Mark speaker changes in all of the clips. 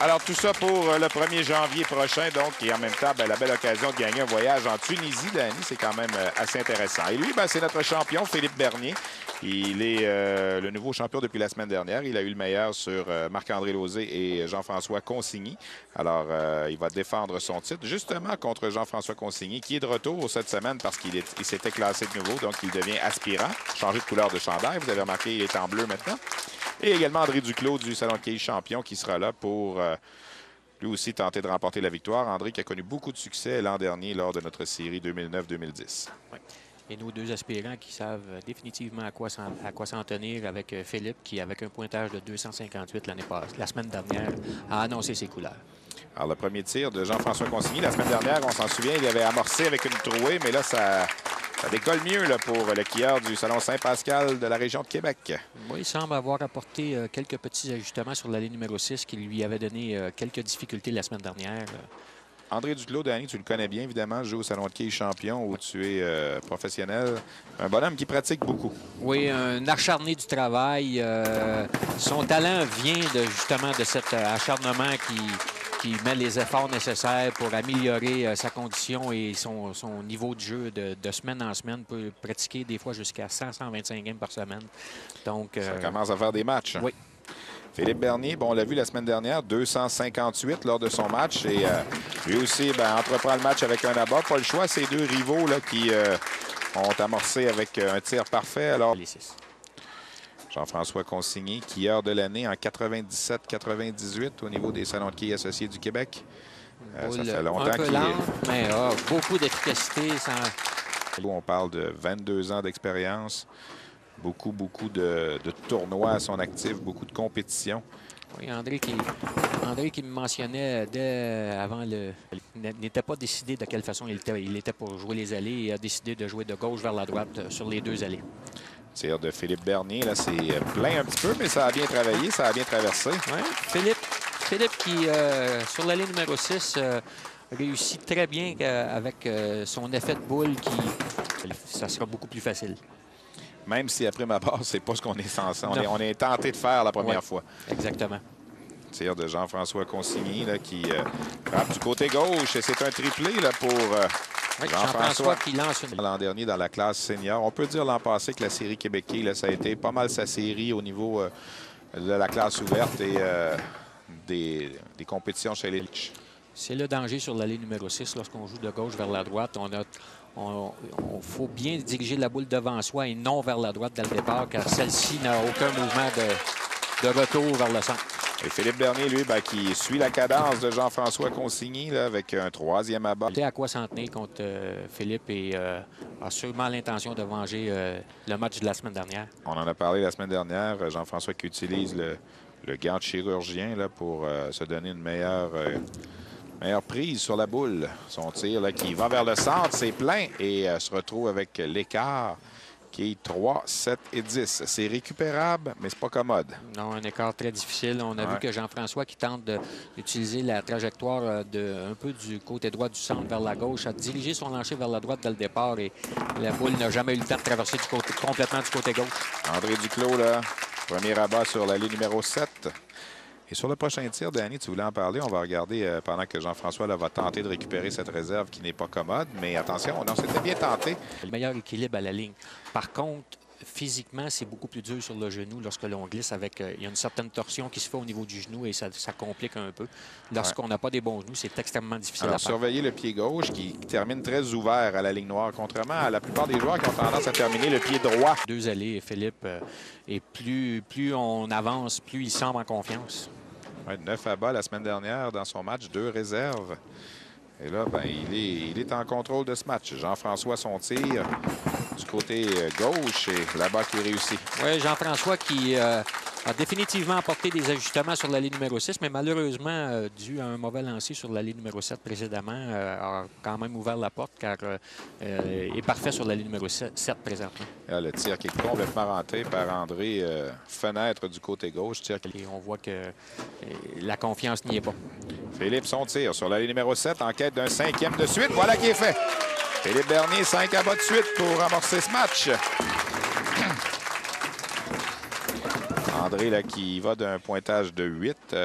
Speaker 1: Alors, tout ça pour le 1er janvier prochain, donc, et en même temps, la belle occasion de gagner un voyage en Tunisie, Danny, c'est quand même assez intéressant. Et lui, c'est notre champion, Philippe Bernier. Il est le nouveau champion depuis la semaine dernière. Il a eu le meilleur sur Marc-André Lauzé et Jean-François Consigny. Alors, il va défendre son titre, justement, contre Jean-François Consigny, qui est de retour cette semaine parce qu'il s'était classé de nouveau, donc il devient aspirant. Changé de couleur de chandail, vous avez remarqué, il est en bleu maintenant. Et également André Duclos du Salon de quilles champion qui sera là pour lui aussi tenter de remporter la victoire. André qui a connu beaucoup de succès l'an dernier lors de notre série 2009-2010.
Speaker 2: Oui. Et nos deux aspirants qui savent définitivement à quoi s'en tenir avec Philippe qui, avec un pointage de 258 la semaine dernière, a annoncé ses couleurs.
Speaker 1: Alors, le premier tir de Jean-François Consigny, la semaine dernière, on s'en souvient, il avait amorcé avec une trouée, mais là, ça décolle mieux là, pour le skieur du Salon Saint-Pascal de la région de Québec.
Speaker 2: Oui, il semble avoir apporté quelques petits ajustements sur l'allée numéro 6 qui lui avait donné quelques difficultés la semaine dernière.
Speaker 1: André Duclos, Danny, tu le connais bien, évidemment, joue au Salon de quilles champion où tu es professionnel. Un bonhomme qui pratique beaucoup.
Speaker 2: Oui, un acharné du travail. Son talent vient justement de cet acharnement qui met les efforts nécessaires pour améliorer sa condition et son niveau de jeu de semaine en semaine. Peut pratiquer des fois jusqu'à 100-125 games par semaine. Donc,
Speaker 1: ça commence à faire des matchs.
Speaker 2: Oui.
Speaker 1: Philippe Bernier, on l'a vu la semaine dernière, 258 lors de son match. Et lui aussi entreprend le match avec un abat. Pas le choix, ces deux rivaux là, qui ont amorcé avec un tir parfait. Alors,
Speaker 2: les 6.
Speaker 1: Jean-François Consigny, skieur de l'année en 97-98 au niveau des salons de quilles associés du Québec. Ça fait longtemps qu'il est...
Speaker 2: mais beaucoup d'efficacité.
Speaker 1: On parle de 22 ans d'expérience. Beaucoup de tournois à son actif, beaucoup de compétitions.
Speaker 2: Oui, André qui me mentionnait dès avant n'était pas décidé de quelle façon il était pour jouer les allées et a décidé de jouer de gauche vers la droite sur les deux allées.
Speaker 1: Tir de Philippe Bernier, là, c'est plein un petit peu, mais ça a bien travaillé, ça a bien traversé.
Speaker 2: Oui, Philippe qui, sur l'allée numéro 6, réussit très bien avec son effet de boule ça sera beaucoup plus facile.
Speaker 1: Même si, après ma part, c'est pas ce qu'on est censé. On est tenté de faire la première fois.
Speaker 2: Exactement.
Speaker 1: Tir de Jean-François Consigny là, qui frappe du côté gauche. Et c'est un triplé là, pour
Speaker 2: Jean-François qui lance
Speaker 1: l'an dernier dans la classe senior. On peut dire l'an passé que la série Québécois, là, ça a été pas mal sa série au niveau de la classe ouverte et des compétitions chez les Leafs.
Speaker 2: C'est le danger sur l'allée numéro 6 lorsqu'on joue de gauche vers la droite. Il faut bien diriger la boule devant soi et non vers la droite dès le départ, car celle-ci n'a aucun mouvement de retour vers le centre.
Speaker 1: Et Philippe Bernier, lui, qui suit la cadence de Jean-François Consigny là, avec un troisième abat.
Speaker 2: Il sait à quoi s'en tenir contre Philippe et a sûrement l'intention de venger le match de la semaine dernière.
Speaker 1: On en a parlé la semaine dernière. Jean-François qui utilise le gant de chirurgien là, pour se donner une meilleure prise sur la boule. Son tir là, qui va vers le centre, c'est plein et se retrouve avec l'écart qui est 3, 7 et 10. C'est récupérable, mais c'est pas commode.
Speaker 2: Non, un écart très difficile. On a vu que Jean-François qui tente d'utiliser la trajectoire un peu du côté droit du centre vers la gauche, a dirigé son lancer vers la droite dès le départ et la boule n'a jamais eu le temps de traverser complètement du côté gauche.
Speaker 1: André Duclos, là, premier abat sur l'allée numéro 7. Et sur le prochain tir, Danny, tu voulais en parler. On va regarder pendant que Jean-François va tenter de récupérer cette réserve qui n'est pas commode. Mais attention, non, c'était bien tenté.
Speaker 2: Le meilleur équilibre à la ligne. Par contre, physiquement, c'est beaucoup plus dur sur le genou lorsque l'on glisse avec... il y a une certaine torsion qui se fait au niveau du genou et ça complique un peu. Lorsqu'on n'a pas des bons genoux, c'est extrêmement difficile à faire.
Speaker 1: Surveillez le pied gauche qui termine très ouvert à la ligne noire, contrairement à la plupart des joueurs qui ont tendance à terminer le pied droit.
Speaker 2: Deux allées, Philippe, et plus on avance, plus il semble en confiance.
Speaker 1: 9 abats la semaine dernière dans son match, 2 réserves. Et là, il est en contrôle de ce match. Jean-François, son tir du côté gauche et là-bas qui réussit.
Speaker 2: Oui, Jean-François qui a définitivement apporté des ajustements sur l'allée numéro 6, mais malheureusement, dû à un mauvais lancer sur l'allée numéro 7 précédemment, a quand même ouvert la porte car est parfait sur l'allée numéro 7 présentement.
Speaker 1: Là, le tir qui est complètement rentré par André, fenêtre du côté gauche.
Speaker 2: Et on voit que la confiance n'y est pas.
Speaker 1: Philippe, son tir sur l'allée numéro 7 en quête d'un 5e de suite. Voilà qui est fait. Philippe Bernier, 5 abats de suite pour amorcer ce match.
Speaker 2: André
Speaker 1: là, qui va d'un pointage de 8.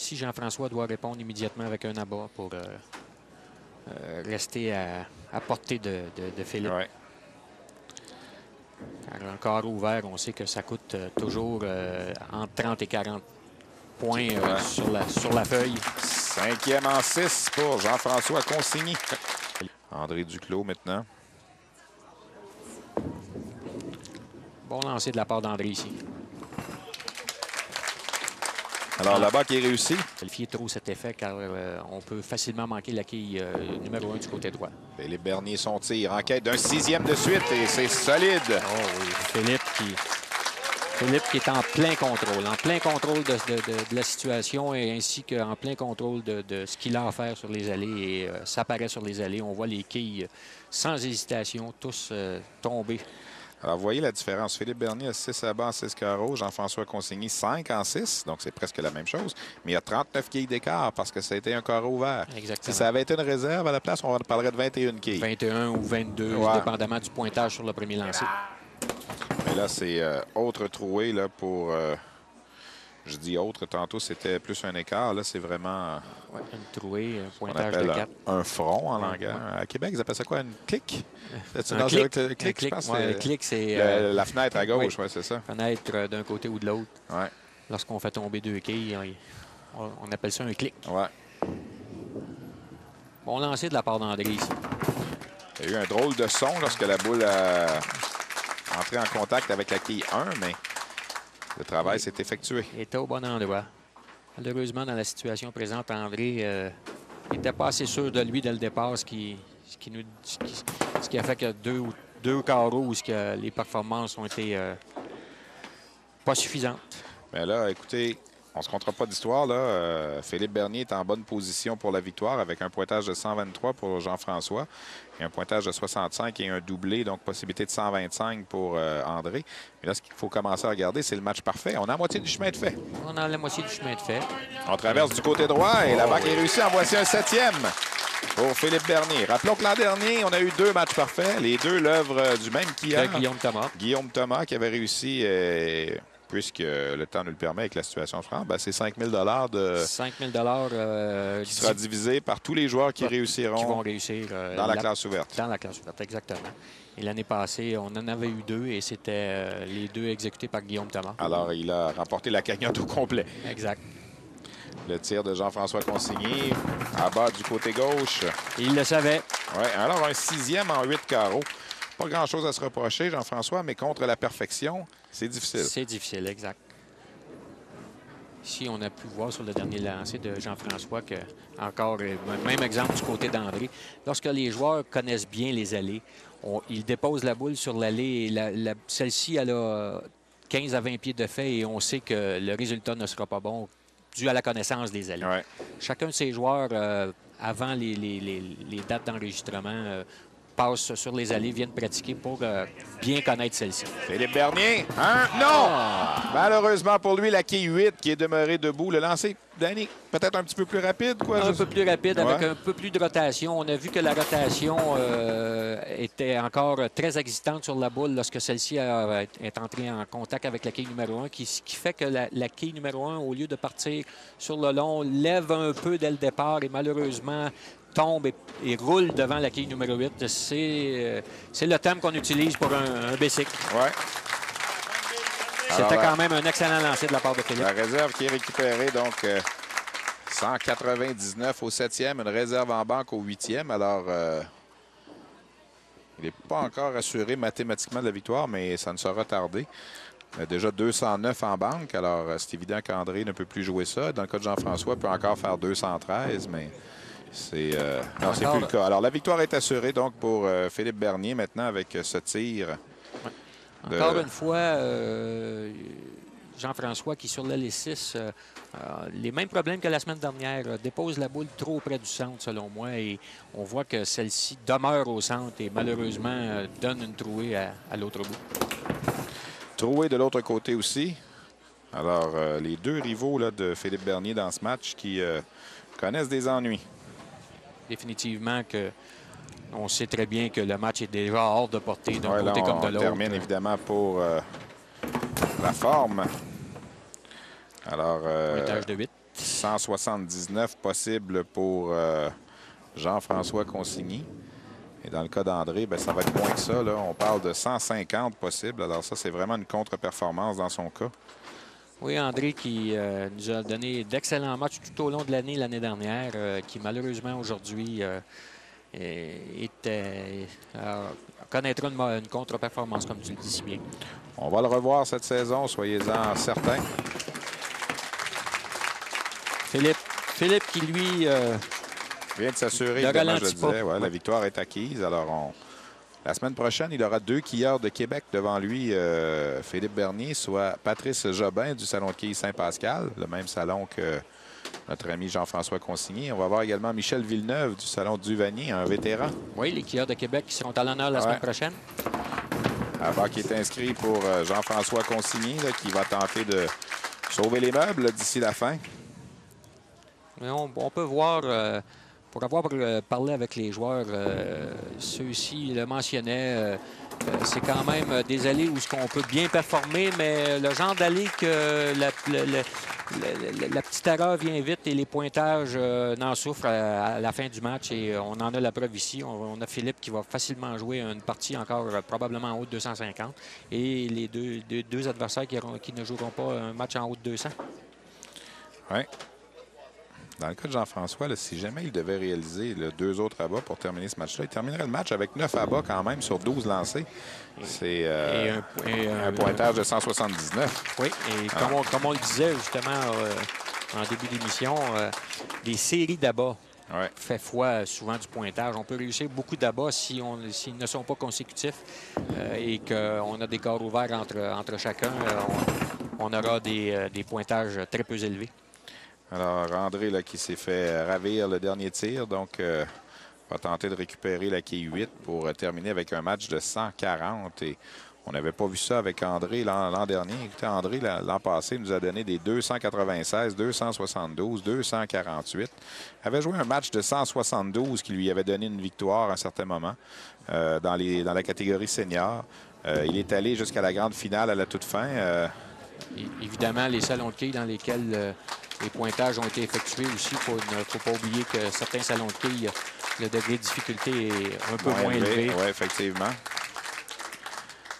Speaker 2: Ici, Jean-François doit répondre immédiatement avec un abat pour rester à portée de Philippe.
Speaker 1: Ouais.
Speaker 2: Car un carreau ouvert, on sait que ça coûte toujours entre 30 et 40 points sur la feuille.
Speaker 1: 5e en 6 pour Jean-François Consigny. André Duclos maintenant.
Speaker 2: Bon lancer de la part d'André ici.
Speaker 1: Alors là-bas qui est réussi.
Speaker 2: Qualifier trop cet effet car on peut facilement manquer la quille numéro 1 du côté droit.
Speaker 1: Philippe Bernier son tir en quête d'un 6e de suite et c'est solide.
Speaker 2: Oh oui, Philippe qui est en plein contrôle de la situation et ainsi qu'en plein contrôle de ce qu'il a à faire sur les allées. Et ça paraît sur les allées. On voit les quilles sans hésitation, tous tomber.
Speaker 1: Alors, vous voyez la différence. Philippe Bernier a 6 abats en 6 carreaux. Jean-François Consigny, 5 en 6. Donc, c'est presque la même chose. Mais il y a 39 quilles d'écart parce que ça a été un carreau ouvert.
Speaker 2: Exactement.
Speaker 1: Si ça avait été une réserve à la place, on parlerait de 21 quilles.
Speaker 2: 21 ou 22,
Speaker 1: ouais.
Speaker 2: Dépendamment du pointage sur le premier lancer.
Speaker 1: Mais là, c'est autre trouée là, pour... je dis autre, tantôt, c'était plus un écart. Là, c'est vraiment...
Speaker 2: Ouais, une trouée, un
Speaker 1: on
Speaker 2: pointage
Speaker 1: appelle
Speaker 2: de 4.
Speaker 1: un front en langage. À Québec, ils appellent ça quoi? Une clique?
Speaker 2: Un clic,
Speaker 1: Je pense que
Speaker 2: un clic, c'est...
Speaker 1: la fenêtre à gauche,
Speaker 2: oui.
Speaker 1: Ouais, c'est ça.
Speaker 2: Fenêtre d'un côté ou de l'autre.
Speaker 1: Ouais.
Speaker 2: Lorsqu'on fait tomber 2 quilles, on appelle ça un clic.
Speaker 1: Ouais.
Speaker 2: Bon lancer de la part d'André ici.
Speaker 1: Il y a eu un drôle de son lorsque la boule a entré en contact avec la quille 1, mais le travail s'est effectué.
Speaker 2: Il était au bon endroit. Malheureusement, dans la situation présente, André n'était pas assez sûr de lui dès le départ, ce qui a fait que deux carreaux où les performances ont été pas suffisantes.
Speaker 1: Mais là, écoutez, on ne se comptera pas d'histoire. Philippe Bernier est en bonne position pour la victoire avec un pointage de 123 pour Jean-François et un pointage de 65 et un doublé, donc possibilité de 125 pour André. Mais là, ce qu'il faut commencer à regarder, c'est le match parfait. On a la moitié du chemin de fait.
Speaker 2: On a la moitié du chemin de fait.
Speaker 1: On traverse du côté droit et la bague est réussie. En voici un 7e pour Philippe Bernier. Rappelons que l'an dernier, on a eu 2 matchs parfaits. Les deux l'œuvre du même quilleur.
Speaker 2: Guillaume Thomas.
Speaker 1: Guillaume Thomas qui avait réussi... puisque le temps nous le permet avec la situation franche, c'est 5 000 de
Speaker 2: 5 000
Speaker 1: qui sera divisé par tous les joueurs qui réussiront
Speaker 2: qui vont réussir
Speaker 1: dans la classe ouverte.
Speaker 2: Dans la classe ouverte, exactement. Et l'année passée, on en avait eu 2 et c'était les 2 exécutés par Guillaume Thomas.
Speaker 1: Alors, il a remporté la cagnotte au complet.
Speaker 2: Exact.
Speaker 1: Le tir de Jean-François Consigny à bas du côté gauche.
Speaker 2: Il le savait.
Speaker 1: Oui, alors un 6e en 8 carreaux. Pas grand-chose à se reprocher, Jean-François, mais contre la perfection, c'est difficile.
Speaker 2: C'est difficile, exact. Ici, on a pu voir sur le dernier lancer de Jean-François que, encore, même exemple du côté d'André, lorsque les joueurs connaissent bien les allées, ils déposent la boule sur l'allée et celle-ci, elle a 15 à 20 pieds de fait et on sait que le résultat ne sera pas bon dû à la connaissance des allées.
Speaker 1: Ouais.
Speaker 2: Chacun de ces joueurs, avant les dates d'enregistrement, passent sur les allées, viennent pratiquer pour bien connaître celle-ci.
Speaker 1: Philippe Bernier, non! Malheureusement pour lui, la quille 8 qui est demeurée debout. Le lancer, Danny, peut-être un petit peu plus rapide, quoi?
Speaker 2: Un peu plus rapide, avec un peu plus de rotation. On a vu que la rotation était encore très existante sur la boule lorsque celle-ci est entrée en contact avec la quille numéro 1, ce qui fait que la quille numéro 1, au lieu de partir sur le long, lève un peu dès le départ et malheureusement tombe et roule devant la quille numéro 8. C'est le thème qu'on utilise pour un bicycle.
Speaker 1: Ouais.
Speaker 2: C'était quand même un excellent lancer de la part de Philippe.
Speaker 1: La réserve qui est récupérée, donc 199 au 7e, une réserve en banque au 8e. Alors, il n'est pas encore assuré mathématiquement de la victoire, mais ça ne sera tardé. Il a déjà 209 en banque, alors c'est évident qu'André ne peut plus jouer ça. Dans le cas de Jean-François, il peut encore faire 213, mais... c'est plus le cas. Alors, la victoire est assurée donc pour Philippe Bernier maintenant avec ce tir.
Speaker 2: Encore une fois, Jean-François qui sur l'aile 6, les mêmes problèmes que la semaine dernière, dépose la boule trop près du centre selon moi et on voit que celle-ci demeure au centre et malheureusement donne une trouée à l'autre bout.
Speaker 1: Trouée de l'autre côté aussi. Alors, les deux rivaux là, de Philippe Bernier dans ce match qui connaissent des ennuis.
Speaker 2: Définitivement que on sait très bien que le match est déjà hors de portée d'un côté comme de l'autre.
Speaker 1: On termine évidemment pour la forme. Alors,
Speaker 2: pointage de 8.
Speaker 1: 179 possible pour Jean-François Consigny. Et dans le cas d'André, ben, ça va être moins que ça. Là. On parle de 150 possible. Alors ça, c'est vraiment une contre-performance dans son cas.
Speaker 2: Oui, André qui nous a donné d'excellents matchs tout au long de l'année dernière, qui malheureusement aujourd'hui connaîtra une contre-performance, comme tu le dis si bien.
Speaker 1: On va le revoir cette saison, soyez-en certains.
Speaker 2: Philippe qui, lui...
Speaker 1: vient de s'assurer, évidemment, je le disais, la victoire est acquise. Alors, la semaine prochaine, il aura 2 quilleurs de Québec devant lui, Philippe Bernier, soit Patrice Jobin du Salon de quilles Saint-Pascal, le même salon que notre ami Jean-François Consigny. On va voir également Michel Villeneuve du Salon du Vanier, un vétéran.
Speaker 2: Oui, les quilleurs de Québec qui seront à l'honneur la semaine prochaine.
Speaker 1: Avant qui est inscrit pour Jean-François Consigny, là, qui va tenter de sauver les meubles d'ici la fin.
Speaker 2: Mais on peut voir... pour avoir parlé avec les joueurs, ceux-ci le mentionnaient, c'est quand même des allées où on peut bien performer, mais le genre d'allée que la petite erreur vient vite et les pointages n'en souffrent à la fin du match. Et on en a la preuve ici. On a Philippe qui va facilement jouer une partie encore probablement en haut de 250. Et les deux adversaires qui ne joueront pas un match en haut de 200.
Speaker 1: Oui. Dans le cas de Jean-François, si jamais il devait réaliser 2 autres abats pour terminer ce match-là, il terminerait le match avec 9 abats quand même sur 12 lancés. C'est un pointage de 179.
Speaker 2: Oui, et comme on le disait justement en début d'émission, des séries d'abats fait foi souvent du pointage. On peut réussir beaucoup d'abats s'ils ne sont pas consécutifs et qu'on a des corps ouverts entre chacun. On aura des pointages très peu élevés.
Speaker 1: Alors, André là, qui s'est fait ravir le dernier tir, donc va tenter de récupérer la quille 8 pour terminer avec un match de 140. Et on n'avait pas vu ça avec André l'an dernier. Écoutez, André, l'an passé, nous a donné des 296, 272, 248. Il avait joué un match de 172 qui lui avait donné une victoire à un certain moment dans la catégorie senior. Il est allé jusqu'à la grande finale à la toute fin.
Speaker 2: Évidemment, les salons de quilles dans lesquels les pointages ont été effectués aussi. Il ne faut pas oublier que certains salons de quilles, le degré de difficulté est un peu moins élevé.
Speaker 1: Oui, effectivement.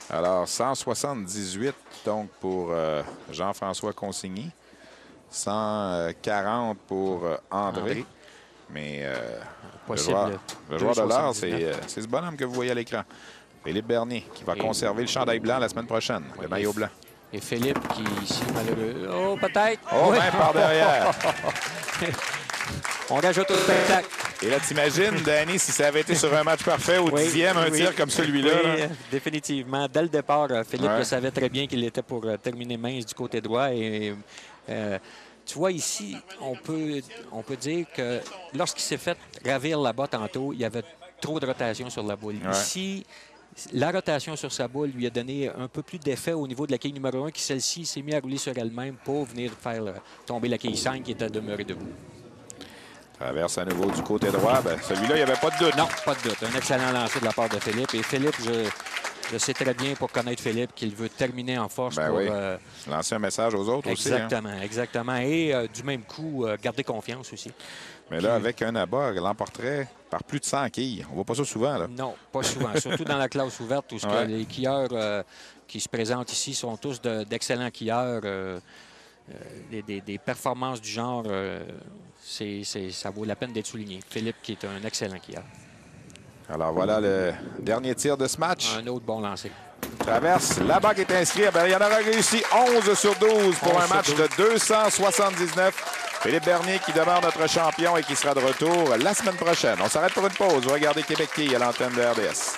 Speaker 1: Alors, 178 donc pour Jean-François Consigny. 140 pour André. Mais le joueur de l'heure, c'est ce bonhomme que vous voyez à l'écran. Philippe Bernier, qui va conserver le chandail blanc la semaine prochaine, le maillot blanc.
Speaker 2: Et Philippe qui, ici, malheureux... Oh, peut-être!
Speaker 1: Oh, oui. Même par derrière!
Speaker 2: On rajoute au spectacle.
Speaker 1: Et là, t'imagines, Danny, si ça avait été sur un match parfait au 10e, un tir comme celui-là.
Speaker 2: Oui, définitivement. Dès le départ, Philippe le savait très bien qu'il était pour terminer mince du côté droit. Et tu vois, ici, on peut dire que lorsqu'il s'est fait ravir là-bas tantôt, il y avait trop de rotation sur la boule. Ouais. Ici, la rotation sur sa boule lui a donné un peu plus d'effet au niveau de la quille numéro 1, qui celle-ci s'est mise à rouler sur elle-même pour venir faire tomber la quille 5 qui était demeurée debout.
Speaker 1: Traverse à nouveau du côté droit. Ben, celui-là, il n'y avait pas de doute.
Speaker 2: Non, pas de doute. Un excellent lancer de la part de Philippe. Et Philippe, je sais très bien pour connaître Philippe qu'il veut terminer en force pour...
Speaker 1: lancer un message aux autres
Speaker 2: exactement,
Speaker 1: aussi. Hein?
Speaker 2: Exactement. Et du même coup, garder confiance aussi.
Speaker 1: Mais là, avec un abat, il l'emporterait par plus de 100 quilles. On ne voit pas ça souvent. Là.
Speaker 2: Non, pas souvent. Surtout dans la classe ouverte où les quilleurs qui se présentent ici sont tous d'excellents quilleurs. Des performances du genre, ça vaut la peine d'être souligné. Philippe qui est un excellent quilleur.
Speaker 1: Alors voilà le dernier tir de ce match.
Speaker 2: Un autre bon lancer.
Speaker 1: Traverse, la bague est inscrite. Il y en aura réussi 11 sur 12 pour un match de 279. Philippe Bernier qui demeure notre champion et qui sera de retour la semaine prochaine. On s'arrête pour une pause. Vous regardez Québec Quilles à l'antenne de RDS.